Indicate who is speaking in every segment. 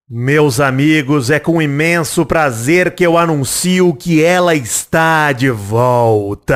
Speaker 1: Meus amigos, é com imenso prazer que eu anuncio que ela está de volta.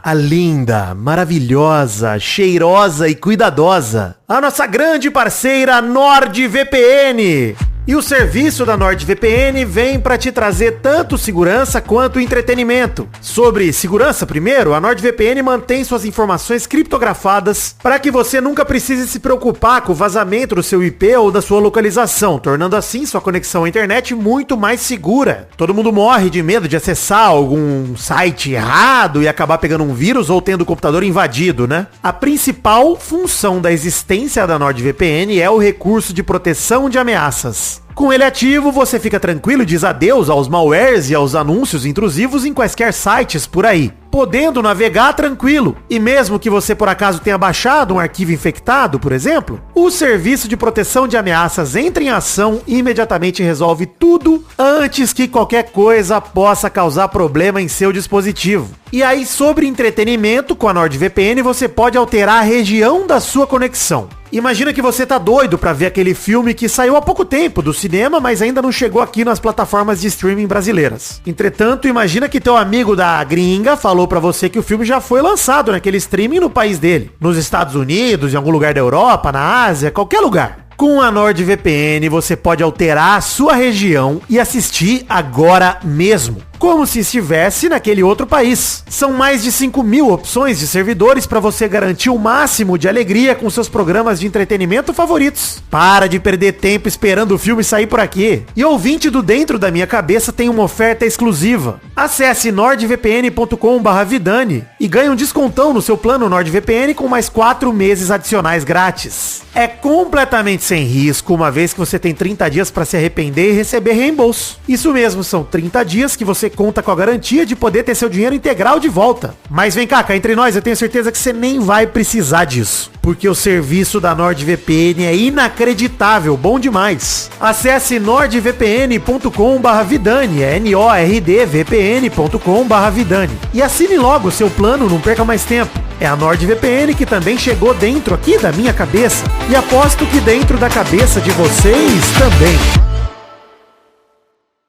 Speaker 1: A linda, maravilhosa, cheirosa e cuidadosa, a nossa grande parceira NordVPN. E o serviço da NordVPN vem para te trazer tanto segurança quanto entretenimento. Sobre segurança primeiro, a NordVPN mantém suas informações criptografadas para que você nunca precise se preocupar com o vazamento do seu IP ou da sua localização, tornando assim sua conexão à internet muito mais segura. Todo mundo morre de medo de acessar algum site errado e acabar pegando um vírus ou tendo o computador invadido, né? A principal função da existência da NordVPN é o recurso de proteção de ameaças. Com ele ativo, você fica tranquilo e diz adeus aos malwares e aos anúncios intrusivos em quaisquer sites por aí, podendo navegar tranquilo. E mesmo que você por acaso tenha baixado um arquivo infectado, por exemplo, o serviço de proteção de ameaças entra em ação e imediatamente resolve tudo antes que qualquer coisa possa causar problema em seu dispositivo. E aí, sobre entretenimento, com a NordVPN você pode alterar a região da sua conexão. Imagina que você tá doido pra ver aquele filme que saiu há pouco tempo do cinema, mas ainda não chegou aqui nas plataformas de streaming brasileiras. Entretanto, imagina que teu amigo da gringa falou pra você que o filme já foi lançado naquele streaming no país dele. Nos Estados Unidos, em algum lugar da Europa, na Ásia, qualquer lugar. Com a NordVPN você pode alterar a sua região e assistir agora mesmo, como se estivesse naquele outro país. São mais de 5.000 opções de servidores para você garantir o máximo de alegria com seus programas de entretenimento favoritos. Para de perder tempo esperando o filme sair por aqui. E ouvinte do Dentro da Minha Cabeça tem uma oferta exclusiva. Acesse nordvpn.com/vidani e ganhe um descontão no seu plano NordVPN com mais 4 meses adicionais grátis. É completamente sem risco, uma vez que você tem 30 dias para se arrepender e receber reembolso. Isso mesmo, são 30 dias que você conta com a garantia de poder ter seu dinheiro integral de volta. Mas vem cá entre nós, eu tenho certeza que você nem vai precisar disso, porque o serviço da NordVPN é inacreditável, bom demais. Acesse nordvpn.com/vidani, é nordvpn.com/vidani, e assine logo o seu plano, não perca mais tempo. É a NordVPN que também chegou dentro aqui da minha cabeça, e aposto que dentro da cabeça de vocês também.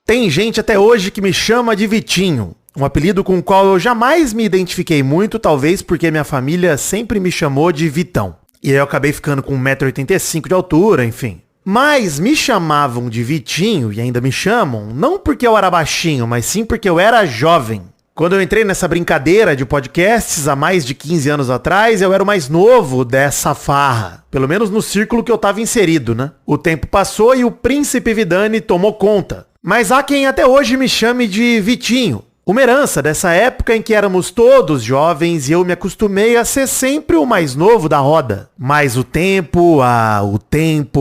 Speaker 1: Tem gente até hoje que me chama de Vitinho, um apelido com o qual eu jamais me identifiquei muito, talvez porque minha família sempre me chamou de Vitão. E aí eu acabei ficando com 1,85 m de altura, enfim. Mas me chamavam de Vitinho, e ainda me chamam, não porque eu era baixinho, mas sim porque eu era jovem. Quando eu entrei nessa brincadeira de podcasts há mais de 15 anos atrás, eu era o mais novo dessa farra. Pelo menos no círculo que eu tava inserido, né? O tempo passou e o Príncipe Vidani tomou conta. Mas há quem até hoje me chame de Vitinho. Uma herança dessa época em que éramos todos jovens e eu me acostumei a ser sempre o mais novo da roda. Mas o tempo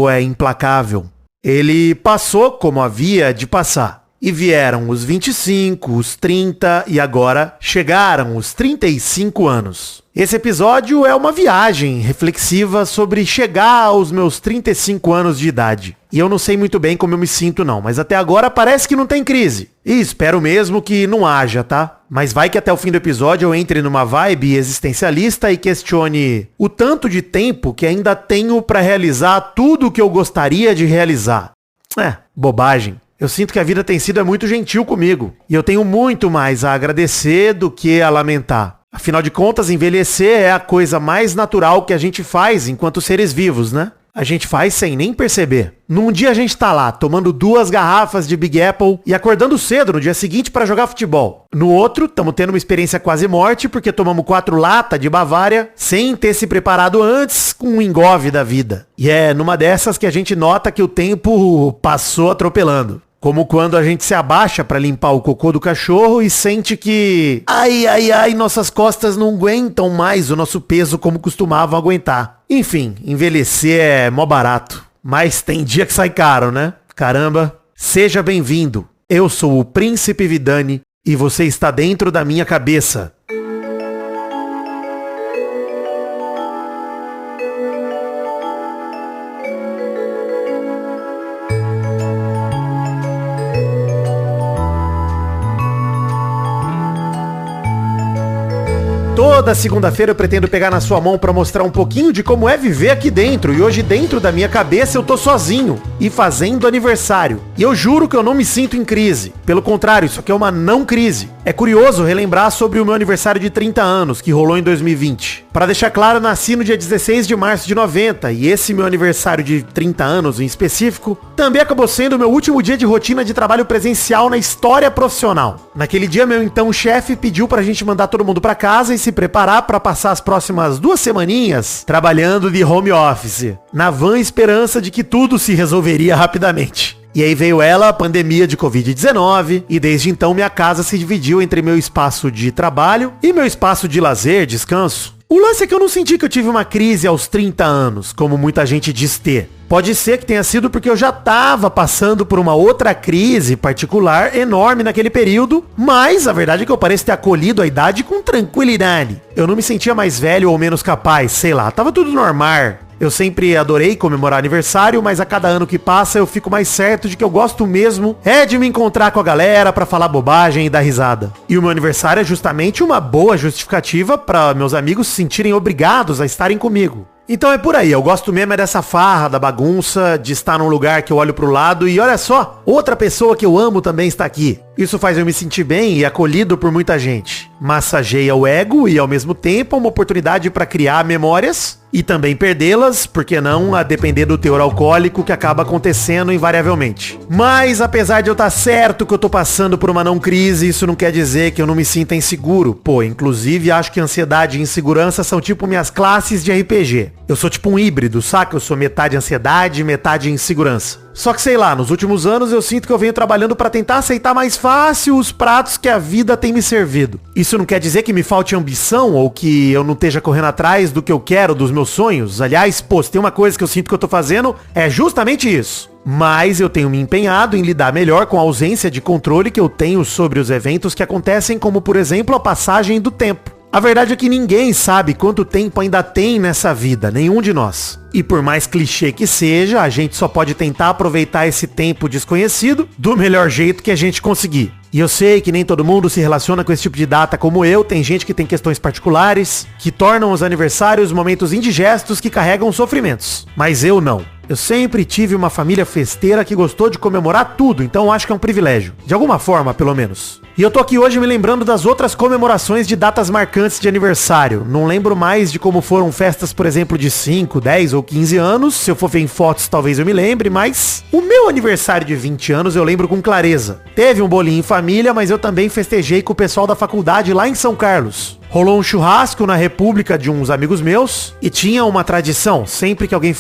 Speaker 1: é implacável. Ele passou como havia de passar. E vieram os 25, os 30 e agora chegaram os 35 anos. Esse episódio é uma viagem reflexiva sobre chegar aos meus 35 anos de idade. E eu não sei muito bem como eu me sinto não, mas até agora parece que não tem crise. E espero mesmo que não haja, tá? Mas vai que até o fim do episódio eu entre numa vibe existencialista e questione o tanto de tempo que ainda tenho pra realizar tudo o que eu gostaria de realizar. Bobagem. Eu sinto que a vida tem sido muito gentil comigo. E eu tenho muito mais a agradecer do que a lamentar. Afinal de contas, envelhecer é a coisa mais natural que a gente faz enquanto seres vivos, né? A gente faz sem nem perceber. Num dia a gente tá lá, tomando 2 garrafas de Big Apple e acordando cedo no dia seguinte pra jogar futebol. No outro, tamo tendo uma experiência quase morte porque tomamos 4 latas de Bavária sem ter se preparado antes com um engove da vida. E é numa dessas que a gente nota que o tempo passou atropelando. Como quando a gente se abaixa pra limpar o cocô do cachorro e sente que... Ai, nossas costas não aguentam mais o nosso peso como costumavam aguentar. Enfim, envelhecer é mó barato. Mas tem dia que sai caro, né? Caramba. Seja bem-vindo. Eu sou o Príncipe Vidani e você está dentro da minha cabeça. Toda segunda-feira eu pretendo pegar na sua mão pra mostrar um pouquinho de como é viver aqui dentro. E hoje dentro da minha cabeça eu tô sozinho e fazendo aniversário. E eu juro que eu não me sinto em crise. Pelo contrário, isso aqui é uma não crise. É curioso relembrar sobre o meu aniversário de 30 anos, que rolou em 2020. Para deixar claro, eu nasci no dia 16 de março de 90, e esse meu aniversário de 30 anos em específico, também acabou sendo o meu último dia de rotina de trabalho presencial na história profissional. Naquele dia, meu então chefe pediu pra gente mandar todo mundo pra casa e se preparar pra passar as próximas 2 semaninhas trabalhando de home office, na vã esperança de que tudo se resolveria rapidamente. E aí veio ela, a pandemia de Covid-19, e desde então minha casa se dividiu entre meu espaço de trabalho e meu espaço de lazer, descanso. O lance é que eu não senti que eu tive uma crise aos 30 anos, como muita gente diz ter. Pode ser que tenha sido porque eu já tava passando por uma outra crise particular enorme naquele período, mas a verdade é que eu pareço ter acolhido a idade com tranquilidade. Eu não me sentia mais velho ou menos capaz, sei lá, tava tudo normal. Eu sempre adorei comemorar aniversário, mas a cada ano que passa eu fico mais certo de que eu gosto mesmo é de me encontrar com a galera pra falar bobagem e dar risada. E o meu aniversário é justamente uma boa justificativa pra meus amigos se sentirem obrigados a estarem comigo. Então é por aí, eu gosto mesmo é dessa farra, da bagunça, de estar num lugar que eu olho pro lado e olha só, outra pessoa que eu amo também está aqui. Isso faz eu me sentir bem e acolhido por muita gente. Massageia o ego e ao mesmo tempo é uma oportunidade para criar memórias e também perdê-las, porque não a depender do teor alcoólico que acaba acontecendo invariavelmente. Mas apesar de eu estar certo que eu tô passando por uma não crise, isso não quer dizer que eu não me sinta inseguro. Pô, inclusive acho que ansiedade e insegurança são tipo minhas classes de RPG. Eu sou tipo um híbrido, saca? Eu sou metade ansiedade e metade insegurança. Só que sei lá, nos últimos anos eu sinto que eu venho trabalhando pra tentar aceitar mais fácil os pratos que a vida tem me servido. Isso não quer dizer que me falte ambição ou que eu não esteja correndo atrás do que eu quero, dos meus sonhos. Aliás, pô, se tem uma coisa que eu sinto que eu tô fazendo, é justamente isso. Mas eu tenho me empenhado em lidar melhor com a ausência de controle que eu tenho sobre os eventos que acontecem, como por exemplo a passagem do tempo. A verdade é que ninguém sabe quanto tempo ainda tem nessa vida, nenhum de nós. E por mais clichê que seja, a gente só pode tentar aproveitar esse tempo desconhecido do melhor jeito que a gente conseguir. E eu sei que nem todo mundo se relaciona com esse tipo de data como eu, tem gente que tem questões particulares, que tornam os aniversários momentos indigestos que carregam sofrimentos. Mas eu não. Eu sempre tive uma família festeira que gostou de comemorar tudo, então acho que é um privilégio. De alguma forma, pelo menos. E eu tô aqui hoje me lembrando das outras comemorações de datas marcantes de aniversário. Não lembro mais de como foram festas, por exemplo, de 5, 10 ou 15 anos. Se eu for ver em fotos, talvez eu me lembre, mas o meu aniversário de 20 anos eu lembro com clareza. Teve um bolinho em família, mas eu também festejei com o pessoal da faculdade lá em São Carlos. Rolou um churrasco na República de uns amigos meus e tinha uma tradição. Sempre que alguém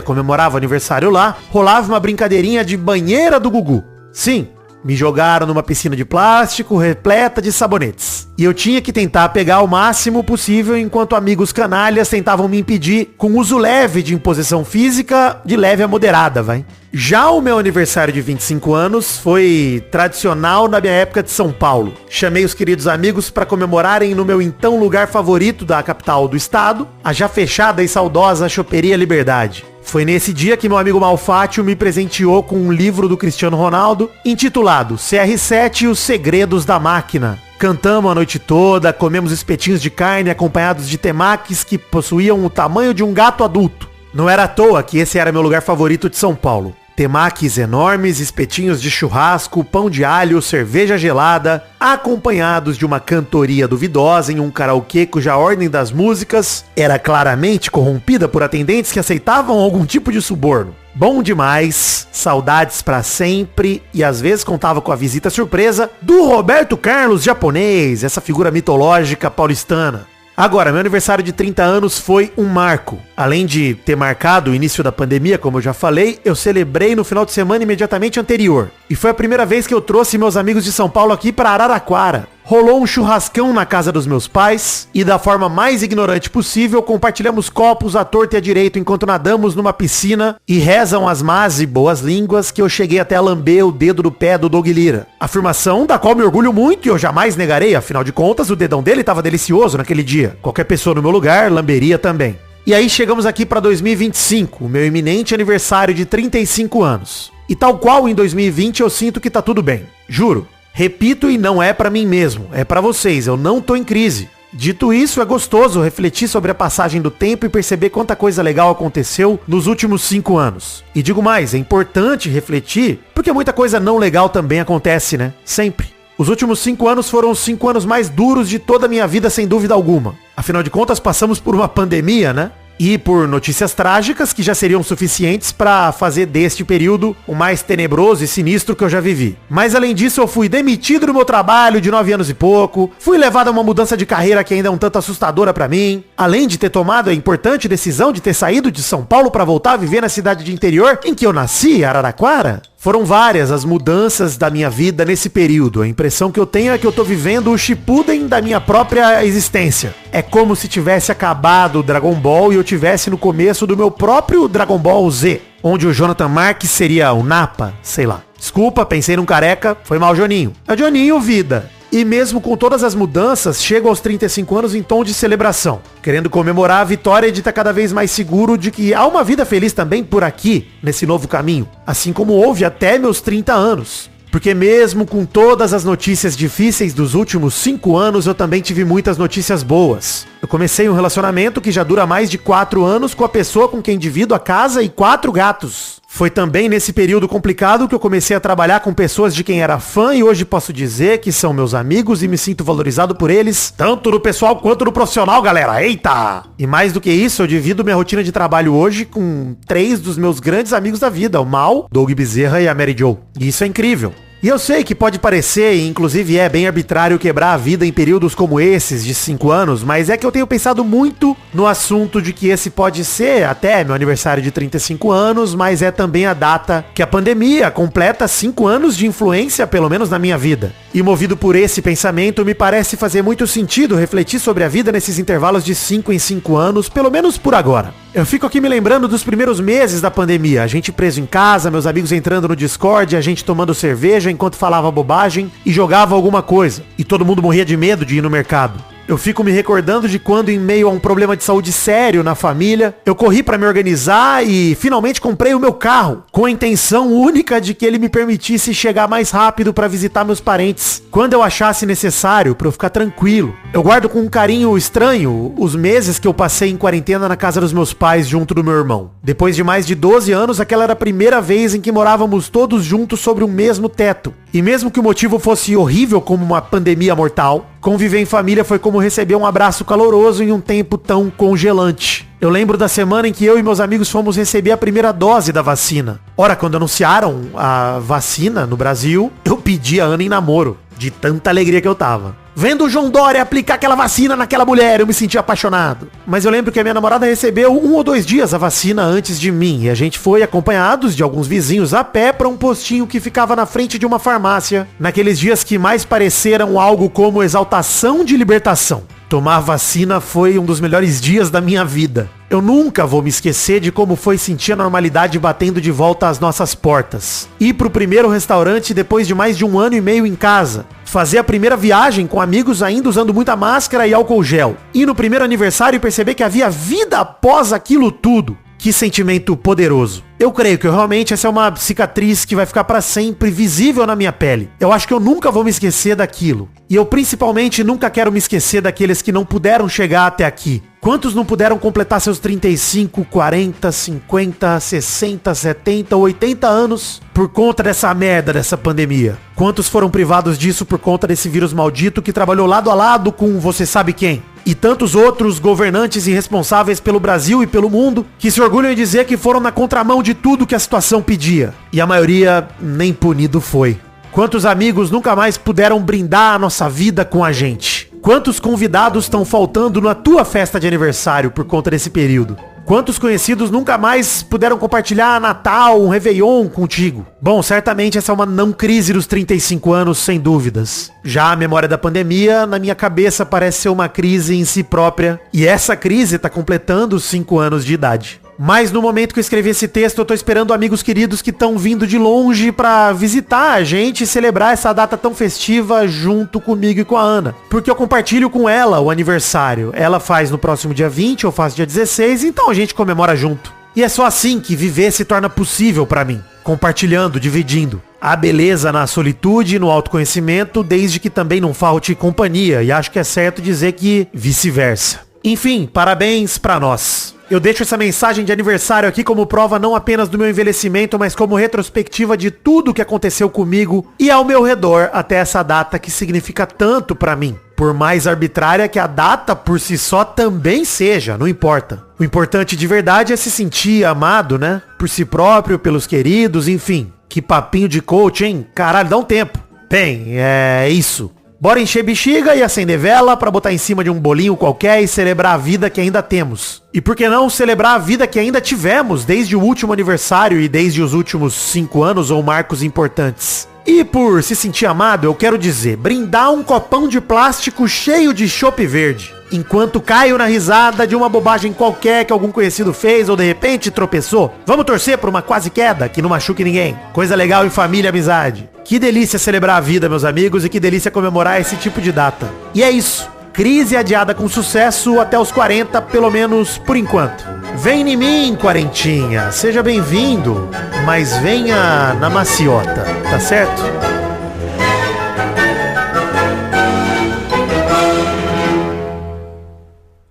Speaker 1: comemorava o aniversário lá, rolava uma brincadeirinha de banheira do Gugu. Sim, me jogaram numa piscina de plástico repleta de sabonetes. E eu tinha que tentar pegar o máximo possível enquanto amigos canalhas tentavam me impedir com uso leve de imposição física, de leve a moderada, vai. Já o meu aniversário de 25 anos foi tradicional na minha época de São Paulo. Chamei os queridos amigos para comemorarem no meu então lugar favorito da capital do estado, a já fechada e saudosa Choperia Liberdade. Foi nesse dia que meu amigo Malfátio me presenteou com um livro do Cristiano Ronaldo, intitulado CR7 e os Segredos da Máquina. Cantamos a noite toda, comemos espetinhos de carne acompanhados de temakis que possuíam o tamanho de um gato adulto. Não era à toa que esse era meu lugar favorito de São Paulo. Temakis enormes, espetinhos de churrasco, pão de alho, cerveja gelada, acompanhados de uma cantoria duvidosa em um karaokê cuja ordem das músicas era claramente corrompida por atendentes que aceitavam algum tipo de suborno. Bom demais, saudades pra sempre e às vezes contava com a visita surpresa do Roberto Carlos japonês, essa figura mitológica paulistana. Agora, meu aniversário de 30 anos foi um marco. Além de ter marcado o início da pandemia, como eu já falei, eu celebrei no final de semana imediatamente anterior. E foi a primeira vez que eu trouxe meus amigos de São Paulo aqui para Araraquara. Rolou um churrascão na casa dos meus pais e da forma mais ignorante possível compartilhamos copos à torta e à direito enquanto nadamos numa piscina e rezam as más e boas línguas que eu cheguei até a lamber o dedo do pé do Doug Lira. Afirmação da qual me orgulho muito e eu jamais negarei, afinal de contas o dedão dele estava delicioso naquele dia. Qualquer pessoa no meu lugar lamberia também. E aí chegamos aqui para 2025, o meu iminente aniversário de 35 anos. E tal qual em 2020 eu sinto que tá tudo bem. Juro. Repito e não é pra mim mesmo, é pra vocês, eu não tô em crise. Dito isso, é gostoso refletir sobre a passagem do tempo e perceber quanta coisa legal aconteceu nos últimos 5 anos. E digo mais, é importante refletir, porque muita coisa não legal também acontece, né? Sempre. Os últimos 5 anos foram os 5 anos mais duros de toda a minha vida, sem dúvida alguma. Afinal de contas, passamos por uma pandemia, né? E por notícias trágicas que já seriam suficientes para fazer deste período o mais tenebroso e sinistro que eu já vivi. Mas além disso, eu fui demitido do meu trabalho de 9 anos e pouco, fui levado a uma mudança de carreira que ainda é um tanto assustadora para mim, além de ter tomado a importante decisão de ter saído de São Paulo para voltar a viver na cidade de interior em que eu nasci, Araraquara. Foram várias as mudanças da minha vida nesse período. A impressão que eu tenho é que eu tô vivendo o Shippuden da minha própria existência. É como se tivesse acabado o Dragon Ball e eu tivesse no começo do meu próprio Dragon Ball Z, onde o Jonathan Marques seria o Nappa, sei lá. Desculpa, pensei num careca, foi mal, Joninho. É Joninho, vida. E mesmo com todas as mudanças, chego aos 35 anos em tom de celebração, querendo comemorar a vitória e de estar cada vez mais seguro de que há uma vida feliz também por aqui, nesse novo caminho, assim como houve até meus 30 anos. Porque mesmo com todas as notícias difíceis dos últimos 5 anos, eu também tive muitas notícias boas. Eu comecei um relacionamento que já dura mais de 4 anos com a pessoa com quem divido a casa e 4 gatos. Foi também nesse período complicado que eu comecei a trabalhar com pessoas de quem era fã e hoje posso dizer que são meus amigos e me sinto valorizado por eles, tanto no pessoal quanto no profissional, galera. Eita! E mais do que isso, eu divido minha rotina de trabalho hoje com 3 dos meus grandes amigos da vida, o Mal, Doug Bezerra e a Mary Jo. E isso é incrível. E eu sei que pode parecer, e inclusive é bem arbitrário quebrar a vida em períodos como esses de 5 anos, mas é que eu tenho pensado muito no assunto de que esse pode ser até meu aniversário de 35 anos, mas é também a data que a pandemia completa 5 anos de influência, pelo menos na minha vida. E movido por esse pensamento, me parece fazer muito sentido refletir sobre a vida nesses intervalos de 5 em 5 anos, pelo menos por agora. Eu fico aqui me lembrando dos primeiros meses da pandemia, a gente preso em casa, meus amigos entrando no Discord, a gente tomando cerveja enquanto falava bobagem e jogava alguma coisa. E todo mundo morria de medo de ir no mercado. Eu fico me recordando de quando, em meio a um problema de saúde sério na família, eu corri pra me organizar e finalmente comprei o meu carro, com a intenção única de que ele me permitisse chegar mais rápido pra visitar meus parentes, quando eu achasse necessário, pra eu ficar tranquilo. Eu guardo com um carinho estranho os meses que eu passei em quarentena na casa dos meus pais junto do meu irmão. Depois de mais de 12 anos, aquela era a primeira vez em que morávamos todos juntos sobre o mesmo teto. E mesmo que o motivo fosse horrível como uma pandemia mortal, conviver em família foi como receber um abraço caloroso em um tempo tão congelante. Eu lembro da semana em que eu e meus amigos fomos receber a primeira dose da vacina. Ora, quando anunciaram a vacina no Brasil, eu pedi a Ana em namoro, de tanta alegria que eu tava. Vendo o João Dória aplicar aquela vacina naquela mulher, eu me senti apaixonado. Mas eu lembro que a minha namorada recebeu 1 ou 2 dias a vacina antes de mim. E a gente foi acompanhados de alguns vizinhos a pé para um postinho que ficava na frente de uma farmácia. Naqueles dias que mais pareceram algo como exaltação de libertação. Tomar vacina foi um dos melhores dias da minha vida. Eu nunca vou me esquecer de como foi sentir a normalidade batendo de volta às nossas portas. Ir pro primeiro restaurante depois de mais de 1 ano e meio em casa. Fazer a primeira viagem com amigos ainda usando muita máscara e álcool gel. Ir no primeiro aniversário e perceber que havia vida após aquilo tudo. Que sentimento poderoso. Eu creio que realmente essa é uma cicatriz que vai ficar pra sempre visível na minha pele. Eu acho que eu nunca vou me esquecer daquilo. E eu principalmente nunca quero me esquecer daqueles que não puderam chegar até aqui. Quantos não puderam completar seus 35, 40, 50, 60, 70, 80 anos por conta dessa merda dessa pandemia? Quantos foram privados disso por conta desse vírus maldito que trabalhou lado a lado com você sabe quem? E tantos outros governantes irresponsáveis pelo Brasil e pelo mundo que se orgulham em dizer que foram na contramão de tudo que a situação pedia. E a maioria nem punido foi. Quantos amigos nunca mais puderam brindar a nossa vida com a gente? Quantos convidados estão faltando na tua festa de aniversário por conta desse período? Quantos conhecidos nunca mais puderam compartilhar Natal, um Réveillon contigo? Bom, certamente essa é uma não crise dos 35 anos, sem dúvidas. Já a memória da pandemia, na minha cabeça, parece ser uma crise em si própria. E essa crise tá completando os 5 anos de idade. Mas no momento que eu escrevi esse texto, eu tô esperando amigos queridos que estão vindo de longe pra visitar a gente e celebrar essa data tão festiva junto comigo e com a Ana. Porque eu compartilho com ela o aniversário. Ela faz no próximo dia 20, eu faço dia 16, então a gente comemora junto. E é só assim que viver se torna possível pra mim. Compartilhando, dividindo. Há beleza na solitude e no autoconhecimento, desde que também não falte companhia, e acho que é certo dizer que vice-versa. Enfim, parabéns pra nós. Eu deixo essa mensagem de aniversário aqui como prova não apenas do meu envelhecimento, mas como retrospectiva de tudo que aconteceu comigo e ao meu redor até essa data que significa tanto pra mim. Por mais arbitrária que a data por si só também seja, não importa. O importante de verdade é se sentir amado, né? Por si próprio, pelos queridos, enfim. Que papinho de coach, hein? Caralho, dá um tempo. Bem, é isso. Bora encher bexiga e acender vela pra botar em cima de um bolinho qualquer e celebrar a vida que ainda temos. E por que não celebrar a vida que ainda tivemos desde o último aniversário e desde os últimos 5 anos ou marcos importantes? E por se sentir amado, eu quero dizer, brindar um copão de plástico cheio de chopp verde. Enquanto caio na risada de uma bobagem qualquer que algum conhecido fez ou de repente tropeçou. Vamos torcer por uma quase queda que não machuque ninguém. Coisa legal em família e amizade. Que delícia celebrar a vida, meus amigos, e que delícia comemorar esse tipo de data. E é isso. Crise adiada com sucesso até os 40, pelo menos por enquanto. Vem em mim, quarentinha. Seja bem-vindo, mas venha na maciota, tá certo?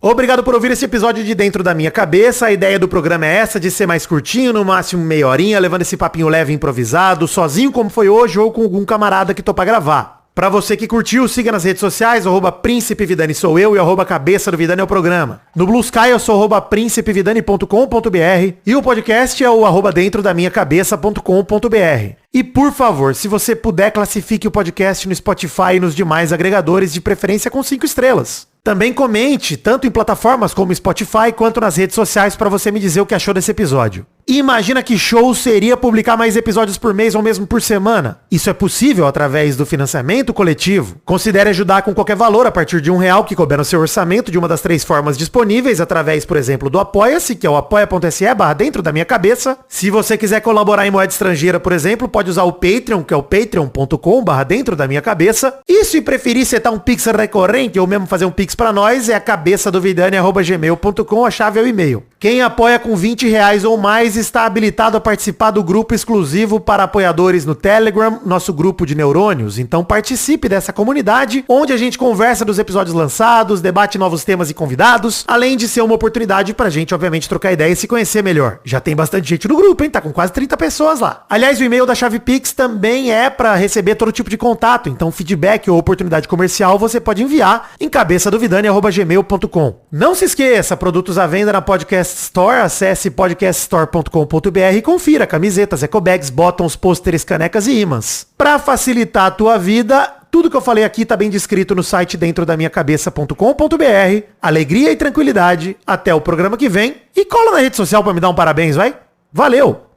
Speaker 1: Obrigado por ouvir esse episódio de Dentro da Minha Cabeça. A ideia do programa é essa, de ser mais curtinho, no máximo meia horinha, levando esse papinho leve e improvisado, sozinho como foi hoje ou com algum camarada que topa gravar. Pra você que curtiu, siga nas redes sociais, @Príncipe Vidani sou eu e @Cabeça do Vidani é o programa. No Blue Sky eu sou @principevidani.com.br e o podcast é o @dentro da minha cabeça.com.br. E por favor, se você puder, classifique o podcast no Spotify e nos demais agregadores, de preferência com 5 estrelas. Também comente, tanto em plataformas como Spotify, quanto nas redes sociais, pra você me dizer o que achou desse episódio. E imagina que show seria publicar mais episódios por mês ou mesmo por semana. Isso é possível através do financiamento coletivo. Considere ajudar com qualquer valor a partir de R$1 que couber no seu orçamento de uma das 3 formas disponíveis, através, por exemplo, do Apoia-se, que é o apoia.se/dentro da minha cabeça. Se você quiser colaborar em moeda estrangeira, por exemplo, pode usar o Patreon, que é o patreon.com/dentro da minha cabeça. E se preferir setar um Pix recorrente ou mesmo fazer um Pix pra nós, é a cabeçadovidani@gmail.com, a chave é o e-mail. Quem apoia com R$20 ou mais está habilitado a participar do grupo exclusivo para apoiadores no Telegram, nosso grupo de neurônios. Então participe dessa comunidade, onde a gente conversa dos episódios lançados, debate novos temas e convidados, além de ser uma oportunidade pra gente, obviamente, trocar ideia e se conhecer melhor. Já tem bastante gente no grupo, hein? Tá com quase 30 pessoas lá. Aliás, o e-mail da chave Pix também é pra receber todo tipo de contato, então feedback ou oportunidade comercial você pode enviar em cabeçadovidani@gmail.com. Não se esqueça, produtos à venda na Podcast Store, acesse podcaststore.com.br e confira camisetas, ecobags, bottoms, pôsteres, canecas e imãs. Pra facilitar a tua vida, tudo que eu falei aqui tá bem descrito no site dentro da minha cabeça.com.br. Alegria e tranquilidade. Até o programa que vem. E cola na rede social pra me dar um parabéns, vai? Valeu!